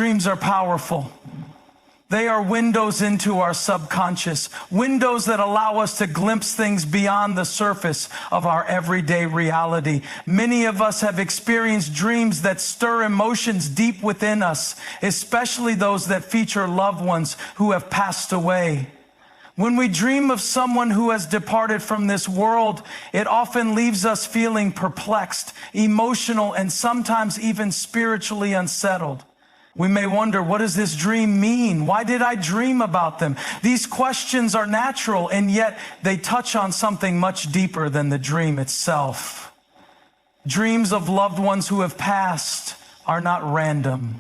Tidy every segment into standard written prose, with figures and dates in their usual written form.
Dreams are powerful. They are windows into our subconscious, windows that allow us to glimpse things beyond the surface of our everyday reality. Many of us have experienced dreams that stir emotions deep within us, especially those that feature loved ones who have passed away. When we dream of someone who has departed from this world, it often leaves us feeling perplexed, emotional, and sometimes even spiritually unsettled. We may wonder, what does this dream mean? Why did I dream about them? These questions are natural, and yet they touch on something much deeper than the dream itself. Dreams of loved ones who have passed are not random.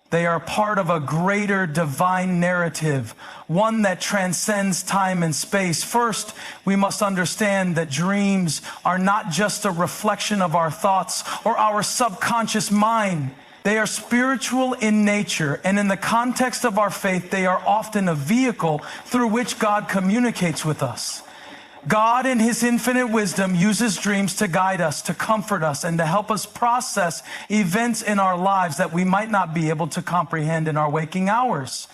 They are part of a greater divine narrative, one that transcends time and space. First, we must understand that dreams are not just a reflection of our thoughts or our subconscious mind. They are spiritual in nature, and in the context of our faith, they are often a vehicle through which God communicates with us. God, in His infinite wisdom, uses dreams to guide us, to comfort us, and to help us process events in our lives that we might not be able to comprehend in our waking hours.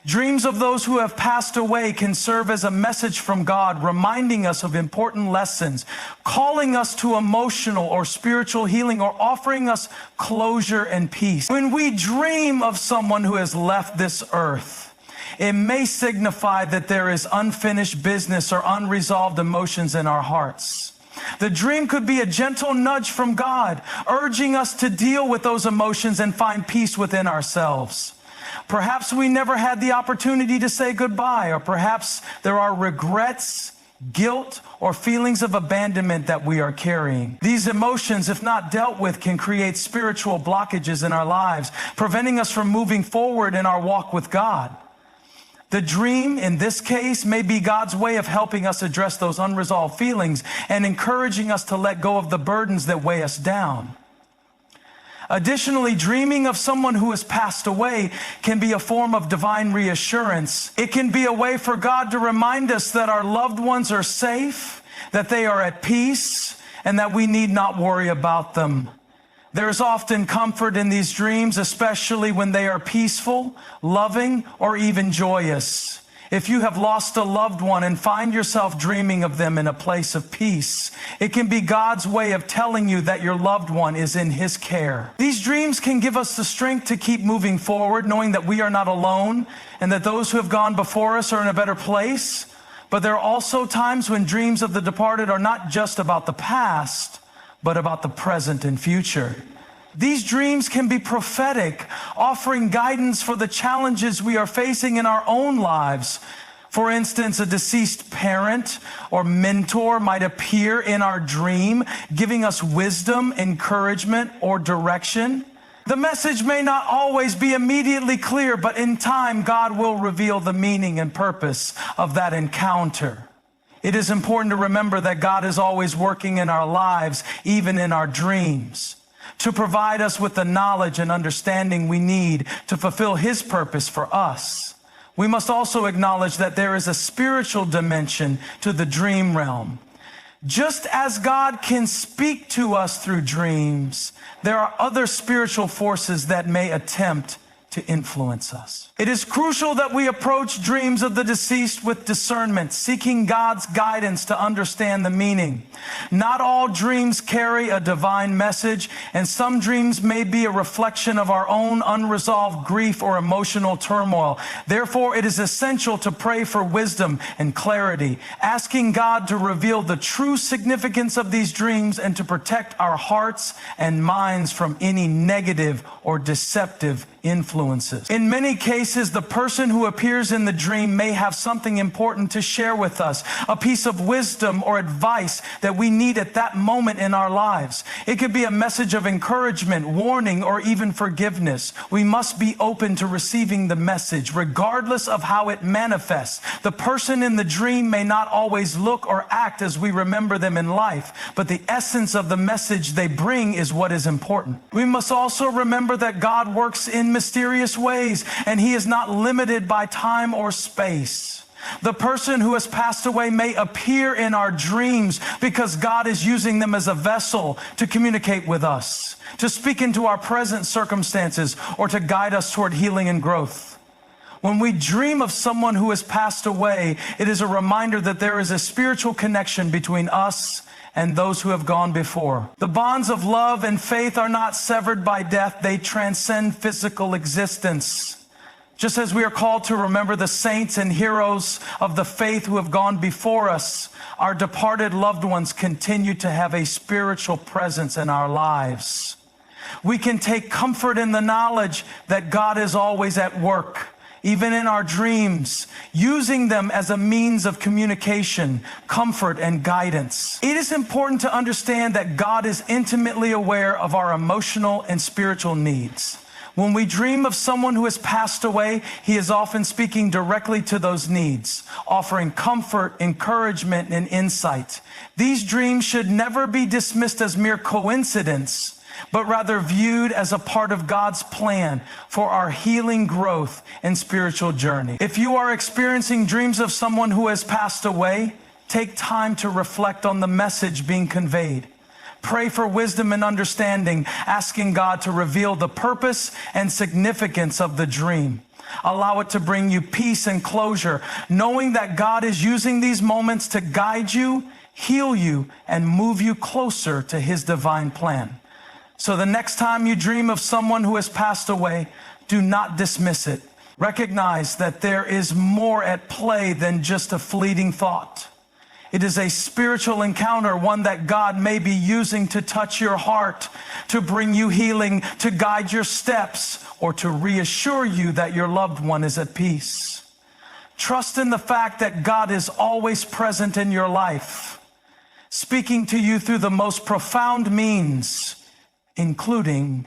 Dreams of those who have passed away can serve as a message from God, reminding us of important lessons, calling us to emotional or spiritual healing, or offering us closure and peace. When we dream of someone who has left this earth, it may signify that there is unfinished business or unresolved emotions in our hearts. The dream could be a gentle nudge from God, urging us to deal with those emotions and find peace within ourselves. Perhaps we never had the opportunity to say goodbye, or perhaps there are regrets, guilt, or feelings of abandonment that we are carrying. These emotions, if not dealt with, can create spiritual blockages in our lives, preventing us from moving forward in our walk with God. The dream, in this case, may be God's way of helping us address those unresolved feelings and encouraging us to let go of the burdens that weigh us down. Additionally, dreaming of someone who has passed away can be a form of divine reassurance. It can be a way for God to remind us that our loved ones are safe, that they are at peace, and that we need not worry about them. There is often comfort in these dreams, especially when they are peaceful, loving, or even joyous. If you have lost a loved one and find yourself dreaming of them in a place of peace, it can be God's way of telling you that your loved one is in His care. These dreams can give us the strength to keep moving forward, knowing that we are not alone and that those who have gone before us are in a better place. But there are also times when dreams of the departed are not just about the past, but about the present and future. These dreams can be prophetic, offering guidance for the challenges we are facing in our own lives. For instance, a deceased parent or mentor might appear in our dream, giving us wisdom, encouragement, or direction. The message may not always be immediately clear, but in time, God will reveal the meaning and purpose of that encounter. It is important to remember that God is always working in our lives, even in our dreams, to provide us with the knowledge and understanding we need to fulfill His purpose for us. We must also acknowledge that there is a spiritual dimension to the dream realm. Just as God can speak to us through dreams, there are other spiritual forces that may attempt to influence us. It is crucial that we approach dreams of the deceased with discernment, seeking God's guidance to understand the meaning. Not all dreams carry a divine message, and some dreams may be a reflection of our own unresolved grief or emotional turmoil. Therefore, it is essential to pray for wisdom and clarity, asking God to reveal the true significance of these dreams and to protect our hearts and minds from any negative or deceptive influences. In many cases, the person who appears in the dream may have something important to share with us, a piece of wisdom or advice that we need at that moment in our lives. It could be a message of encouragement, warning, or even forgiveness. We must be open to receiving the message, regardless of how it manifests. The person in the dream may not always look or act as we remember them in life, but the essence of the message they bring is what is important. We must also remember that God works in mysterious ways, and He is not limited by time or space. The person who has passed away may appear in our dreams because God is using them as a vessel to communicate with us, to speak into our present circumstances, or to guide us toward healing and growth. When we dream of someone who has passed away, it is a reminder that there is a spiritual connection between us and those who have gone before. The bonds of love and faith are not severed by death. They transcend physical existence. Just as we are called to remember the saints and heroes of the faith who have gone before us, our departed loved ones continue to have a spiritual presence in our lives. We can take comfort in the knowledge that God is always at work, even in our dreams, using them as a means of communication, comfort, and guidance. It is important to understand that God is intimately aware of our emotional and spiritual needs. When we dream of someone who has passed away, he is often speaking directly to those needs, offering comfort, encouragement, and insight. These dreams should never be dismissed as mere coincidence, but rather viewed as a part of God's plan for our healing, growth, and spiritual journey. If you are experiencing dreams of someone who has passed away, take time to reflect on the message being conveyed. Pray for wisdom and understanding, asking God to reveal the purpose and significance of the dream. Allow it to bring you peace and closure, knowing that God is using these moments to guide you, heal you, and move you closer to his divine plan. So the next time you dream of someone who has passed away, do not dismiss it. Recognize that there is more at play than just a fleeting thought. It is a spiritual encounter, one that God may be using to touch your heart, to bring you healing, to guide your steps, or to reassure you that your loved one is at peace. Trust in the fact that God is always present in your life, speaking to you through the most profound means, including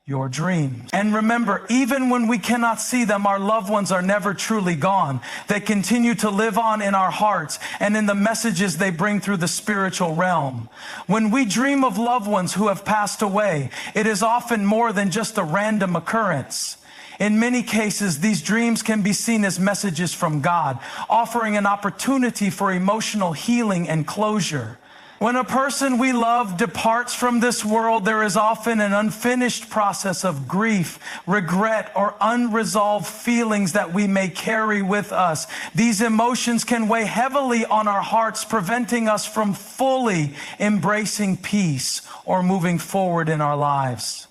your dreams. And remember, even when we cannot see them, our loved ones are never truly gone. They continue to live on in our hearts and in the messages they bring through the spiritual realm. When we dream of loved ones who have passed away, it is often more than just a random occurrence. In many cases, these dreams can be seen as messages from God, offering an opportunity for emotional healing and closure. When a person we love departs from this world, there is often an unfinished process of grief, regret, or unresolved feelings that we may carry with us. These emotions can weigh heavily on our hearts, preventing us from fully embracing peace or moving forward in our lives.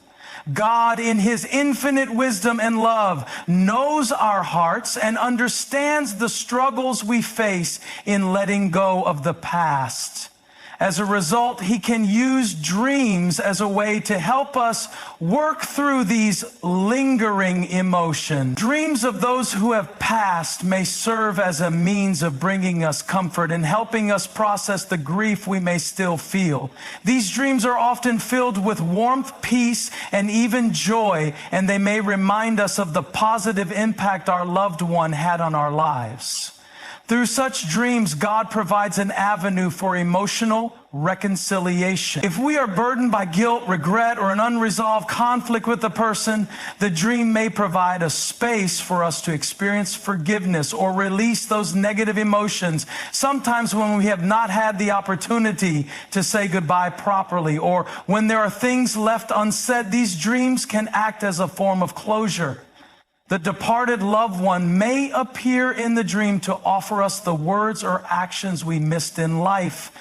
God, in his infinite wisdom and love, knows our hearts and understands the struggles we face in letting go of the past. As a result, he can use dreams as a way to help us work through these lingering emotions. Dreams of those who have passed may serve as a means of bringing us comfort and helping us process the grief we may still feel. These dreams are often filled with warmth, peace, and even joy, and they may remind us of the positive impact our loved one had on our lives. Through such dreams, God provides an avenue for emotional reconciliation. If we are burdened by guilt, regret, or an unresolved conflict with a person, the dream may provide a space for us to experience forgiveness or release those negative emotions, sometimes when we have not had the opportunity to say goodbye properly, or when there are things left unsaid. These dreams can act as a form of closure. The departed loved one may appear in the dream to offer us the words or actions we missed in life,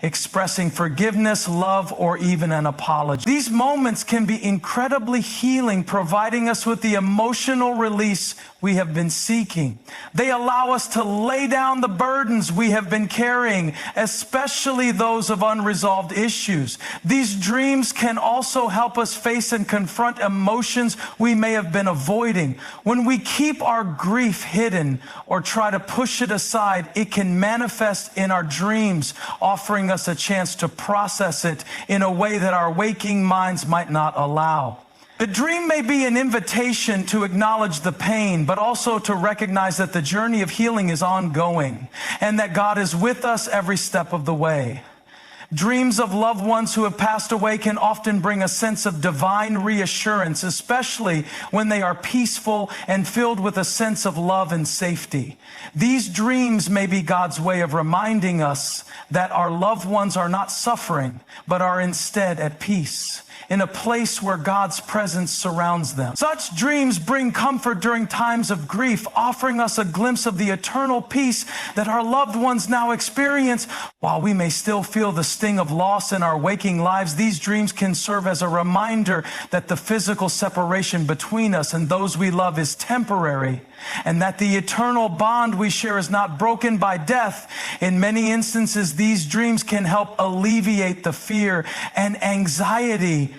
expressing forgiveness, love, or even an apology. These moments can be incredibly healing, providing us with the emotional release we have been seeking. They allow us to lay down the burdens we have been carrying, especially those of unresolved issues. These dreams can also help us face and confront emotions we may have been avoiding. When we keep our grief hidden or try to push it aside, it can manifest in our dreams, offering us a chance to process it in a way that our waking minds might not allow. The dream may be an invitation to acknowledge the pain, but also to recognize that the journey of healing is ongoing and that God is with us every step of the way. Dreams of loved ones who have passed away can often bring a sense of divine reassurance, especially when they are peaceful and filled with a sense of love and safety. These dreams may be God's way of reminding us that our loved ones are not suffering, but are instead at peace, in a place where God's presence surrounds them. Such dreams bring comfort during times of grief, offering us a glimpse of the eternal peace that our loved ones now experience. While we may still feel the sting of loss in our waking lives, these dreams can serve as a reminder that the physical separation between us and those we love is temporary, and that the eternal bond we share is not broken by death. In many instances, these dreams can help alleviate the fear and anxiety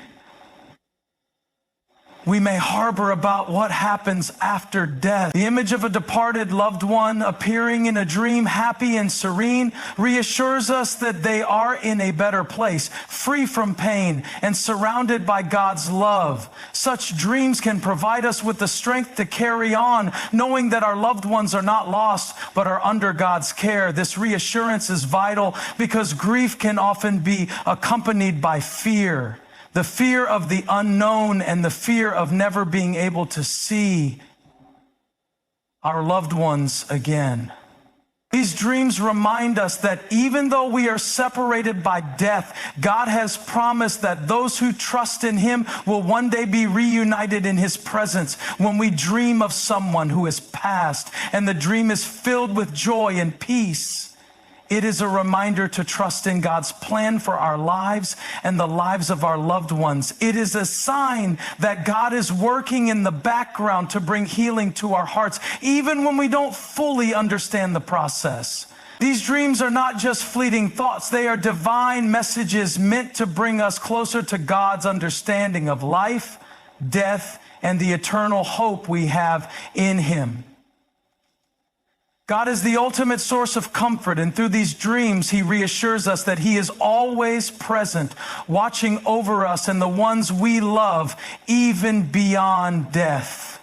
we may harbor about what happens after death. The image of a departed loved one appearing in a dream, happy and serene, reassures us that they are in a better place, free from pain and surrounded by God's love. Such dreams can provide us with the strength to carry on, knowing that our loved ones are not lost, but are under God's care. This reassurance is vital because grief can often be accompanied by fear. The fear of the unknown and the fear of never being able to see our loved ones again. These dreams remind us that even though we are separated by death, God has promised that those who trust in Him will one day be reunited in His presence. When we dream of someone who has passed and the dream is filled with joy and peace, it is a reminder to trust in God's plan for our lives and the lives of our loved ones. It is a sign that God is working in the background to bring healing to our hearts, even when we don't fully understand the process. These dreams are not just fleeting thoughts. They are divine messages meant to bring us closer to God's understanding of life, death, and the eternal hope we have in Him. God is the ultimate source of comfort, and through these dreams, He reassures us that He is always present, watching over us and the ones we love, even beyond death.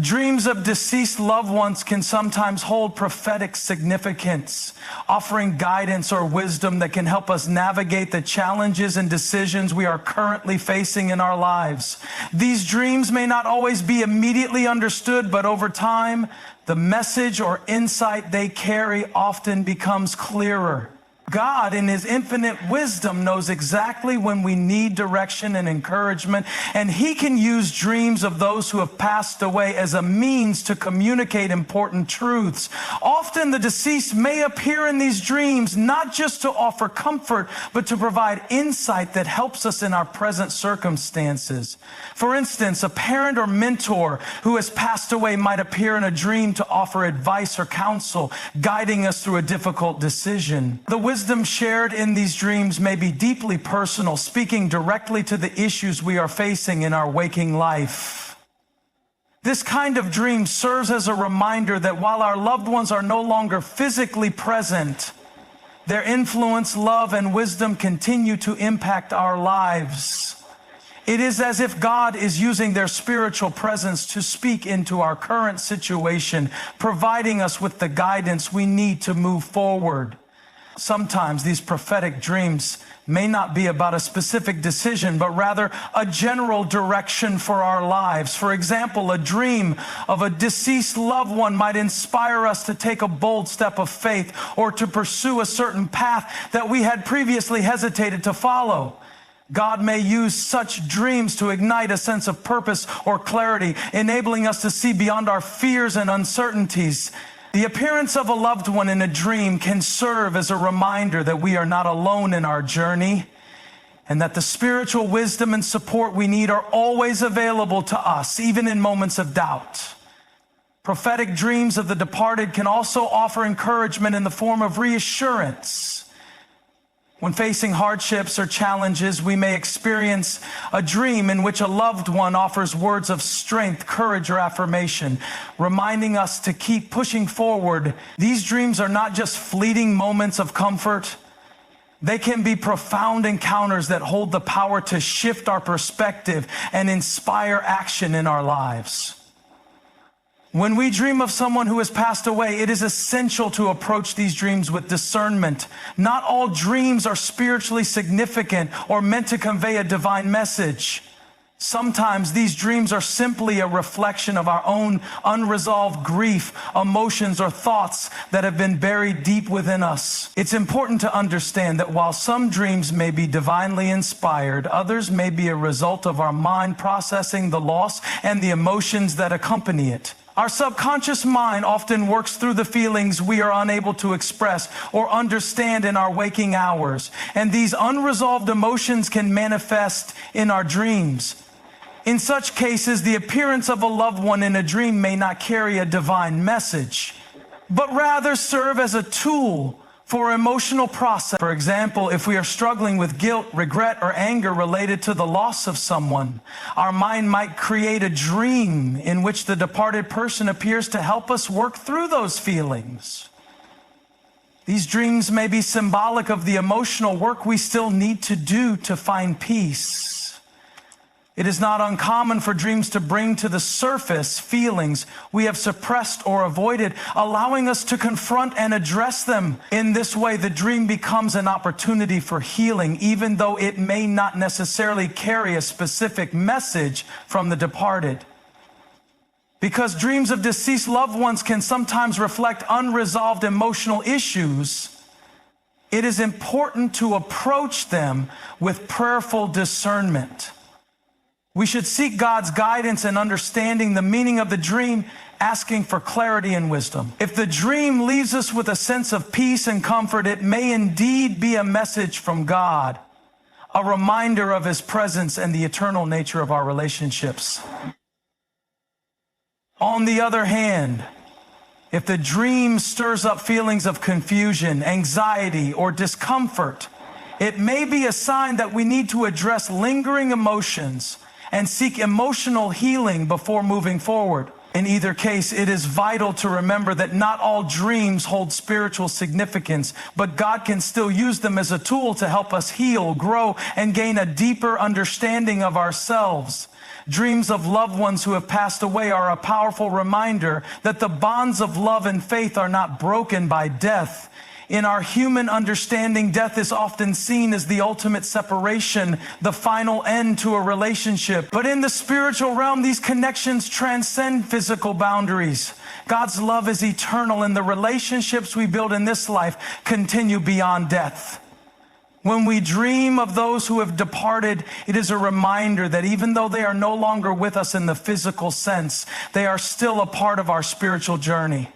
Dreams of deceased loved ones can sometimes hold prophetic significance, offering guidance or wisdom that can help us navigate the challenges and decisions we are currently facing in our lives. These dreams may not always be immediately understood, but over time, the message or insight they carry often becomes clearer. God, in His infinite wisdom, knows exactly when we need direction and encouragement, and He can use dreams of those who have passed away as a means to communicate important truths. Often the deceased may appear in these dreams not just to offer comfort, but to provide insight that helps us in our present circumstances. For instance, a parent or mentor who has passed away might appear in a dream to offer advice or counsel, guiding us through a difficult decision. The wisdom shared in these dreams may be deeply personal, speaking directly to the issues we are facing in our waking life. This kind of dream serves as a reminder that while our loved ones are no longer physically present, their influence, love, and wisdom continue to impact our lives. It is as if God is using their spiritual presence to speak into our current situation, providing us with the guidance we need to move forward. Sometimes these prophetic dreams may not be about a specific decision, but rather a general direction for our lives. For example, a dream of a deceased loved one might inspire us to take a bold step of faith or to pursue a certain path that we had previously hesitated to follow. God may use such dreams to ignite a sense of purpose or clarity, enabling us to see beyond our fears and uncertainties. The appearance of a loved one in a dream can serve as a reminder that we are not alone in our journey, and that the spiritual wisdom and support we need are always available to us, even in moments of doubt. Prophetic dreams of the departed can also offer encouragement in the form of reassurance. When facing hardships or challenges, we may experience a dream in which a loved one offers words of strength, courage, or affirmation, reminding us to keep pushing forward. These dreams are not just fleeting moments of comfort. They can be profound encounters that hold the power to shift our perspective and inspire action in our lives. When we dream of someone who has passed away, it is essential to approach these dreams with discernment. Not all dreams are spiritually significant or meant to convey a divine message. Sometimes these dreams are simply a reflection of our own unresolved grief, emotions, or thoughts that have been buried deep within us. It's important to understand that while some dreams may be divinely inspired, others may be a result of our mind processing the loss and the emotions that accompany it. Our subconscious mind often works through the feelings we are unable to express or understand in our waking hours, and these unresolved emotions can manifest in our dreams. In such cases, the appearance of a loved one in a dream may not carry a divine message, but rather serve as a tool for emotional process. For example, if we are struggling with guilt, regret, or anger related to the loss of someone, our mind might create a dream in which the departed person appears to help us work through those feelings. These dreams may be symbolic of the emotional work we still need to do to find peace. It is not uncommon for dreams to bring to the surface feelings we have suppressed or avoided, allowing us to confront and address them. In this way, the dream becomes an opportunity for healing, even though it may not necessarily carry a specific message from the departed. Because dreams of deceased loved ones can sometimes reflect unresolved emotional issues, it is important to approach them with prayerful discernment. We should seek God's guidance in understanding the meaning of the dream, asking for clarity and wisdom. If the dream leaves us with a sense of peace and comfort, it may indeed be a message from God, a reminder of His presence and the eternal nature of our relationships. On the other hand, if the dream stirs up feelings of confusion, anxiety, or discomfort, it may be a sign that we need to address lingering emotions and seek emotional healing before moving forward. In either case, it is vital to remember that not all dreams hold spiritual significance, but God can still use them as a tool to help us heal, grow, and gain a deeper understanding of ourselves. Dreams of loved ones who have passed away are a powerful reminder that the bonds of love and faith are not broken by death. In our human understanding, death is often seen as the ultimate separation, the final end to a relationship. But in the spiritual realm, these connections transcend physical boundaries. God's love is eternal, and the relationships we build in this life continue beyond death. When we dream of those who have departed, it is a reminder that even though they are no longer with us in the physical sense, they are still a part of our spiritual journey.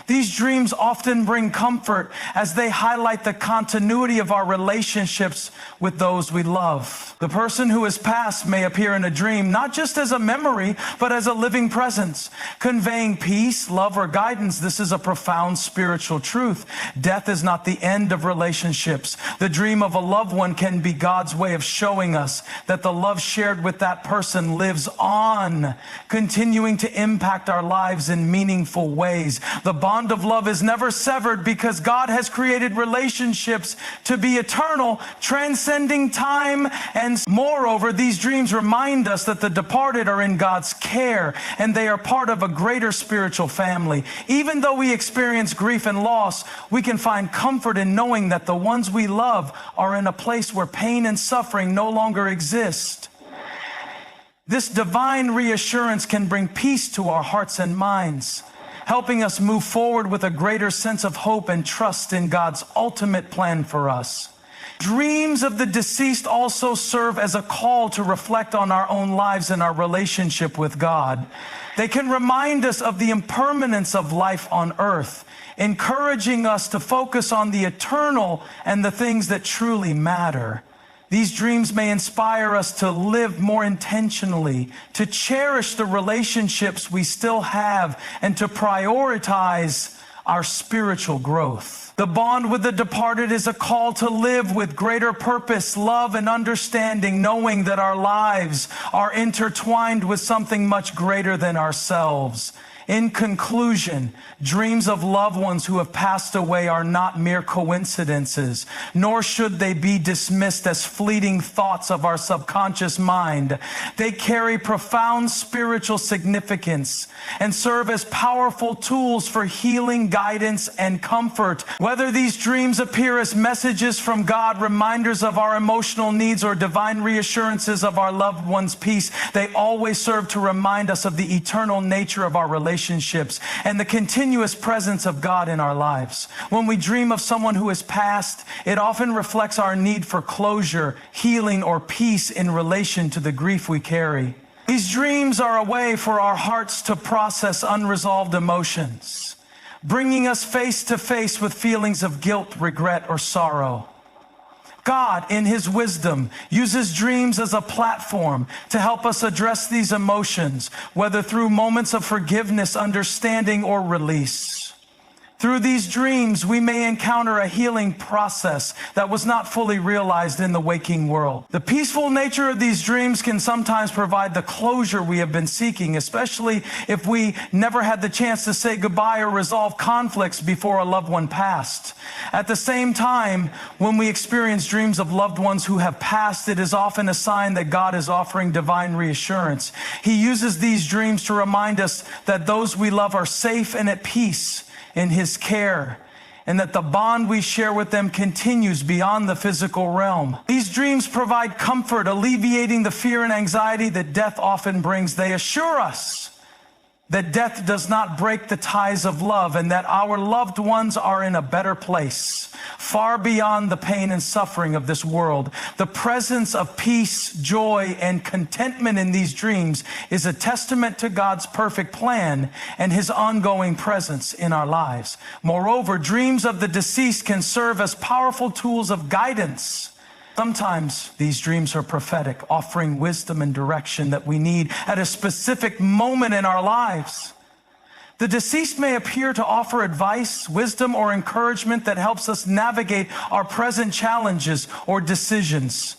These dreams often bring comfort as they highlight the continuity of our relationships with those we love. The person who has passed may appear in a dream not just as a memory, but as a living presence, conveying peace, love, or guidance. This is a profound spiritual truth. Death is not the end of relationships. The dream of a loved one can be God's way of showing us that the love shared with that person lives on, continuing to impact our lives in meaningful ways. The bond of love is never severed because God has created relationships to be eternal, transcending time. And moreover, these dreams remind us that the departed are in God's care and they are part of a greater spiritual family. Even though we experience grief and loss, we can find comfort in knowing that the ones we love are in a place where pain and suffering no longer exist. This divine reassurance can bring peace to our hearts and minds, helping us move forward with a greater sense of hope and trust in God's ultimate plan for us. Dreams of the deceased also serve as a call to reflect on our own lives and our relationship with God. They can remind us of the impermanence of life on earth, encouraging us to focus on the eternal and the things that truly matter. These dreams may inspire us to live more intentionally, to cherish the relationships we still have, and to prioritize our spiritual growth. The bond with the departed is a call to live with greater purpose, love, and understanding, knowing that our lives are intertwined with something much greater than ourselves. In conclusion, dreams of loved ones who have passed away are not mere coincidences, nor should they be dismissed as fleeting thoughts of our subconscious mind. They carry profound spiritual significance and serve as powerful tools for healing, guidance, and comfort. Whether these dreams appear as messages from God, reminders of our emotional needs, or divine reassurances of our loved one's peace, they always serve to remind us of the eternal nature of our relationships and the continuous presence of God in our lives. When we dream of someone who has passed, it often reflects our need for closure, healing, or peace in relation to the grief we carry. These dreams are a way for our hearts to process unresolved emotions, bringing us face to face with feelings of guilt, regret, or sorrow. God, in His wisdom, uses dreams as a platform to help us address these emotions, whether through moments of forgiveness, understanding, or release. Through these dreams, we may encounter a healing process that was not fully realized in the waking world. The peaceful nature of these dreams can sometimes provide the closure we have been seeking, especially if we never had the chance to say goodbye or resolve conflicts before a loved one passed. At the same time, when we experience dreams of loved ones who have passed, it is often a sign that God is offering divine reassurance. He uses these dreams to remind us that those we love are safe and at peace in His care, and that the bond we share with them continues beyond the physical realm. These dreams provide comfort, alleviating the fear and anxiety that death often brings. They assure us that death does not break the ties of love, and that our loved ones are in a better place, far beyond the pain and suffering of this world. The presence of peace, joy, and contentment in these dreams is a testament to God's perfect plan and His ongoing presence in our lives. Moreover, dreams of the deceased can serve as powerful tools of guidance. Sometimes these dreams are prophetic, offering wisdom and direction that we need at a specific moment in our lives. The deceased may appear to offer advice, wisdom, or encouragement that helps us navigate our present challenges or decisions.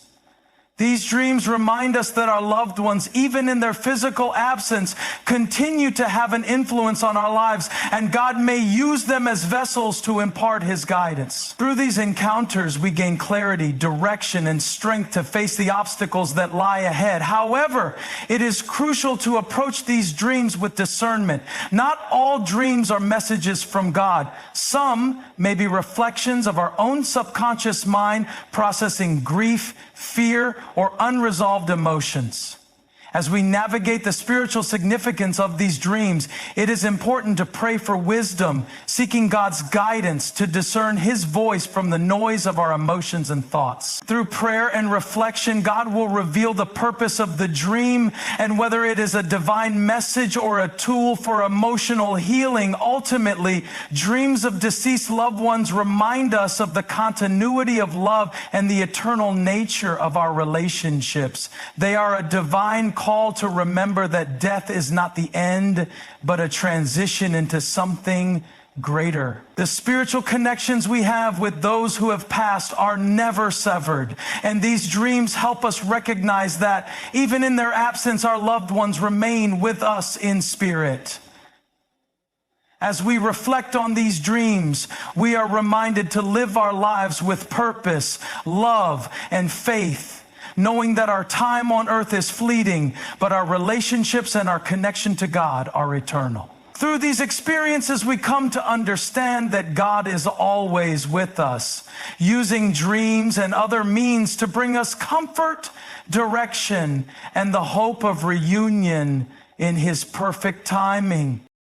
These dreams remind us that our loved ones, even in their physical absence, continue to have an influence on our lives, and God may use them as vessels to impart His guidance. Through these encounters, we gain clarity, direction, and strength to face the obstacles that lie ahead. However, it is crucial to approach these dreams with discernment. Not all dreams are messages from God. Some may be reflections of our own subconscious mind processing grief, fear, or unresolved emotions. As we navigate the spiritual significance of these dreams, it is important to pray for wisdom, seeking God's guidance to discern His voice from the noise of our emotions and thoughts. Through prayer and reflection, God will reveal the purpose of the dream and whether it is a divine message or a tool for emotional healing. Ultimately, dreams of deceased loved ones remind us of the continuity of love and the eternal nature of our relationships. They are a divine call to remember that death is not the end, but a transition into something greater. The spiritual connections we have with those who have passed are never severed, and these dreams help us recognize that even in their absence, our loved ones remain with us in spirit. As we reflect on these dreams, we are reminded to live our lives with purpose, love, and faith, knowing that our time on earth is fleeting, but our relationships and our connection to God are eternal. Through these experiences, we come to understand that God is always with us, using dreams and other means to bring us comfort, direction, and the hope of reunion in His perfect timing.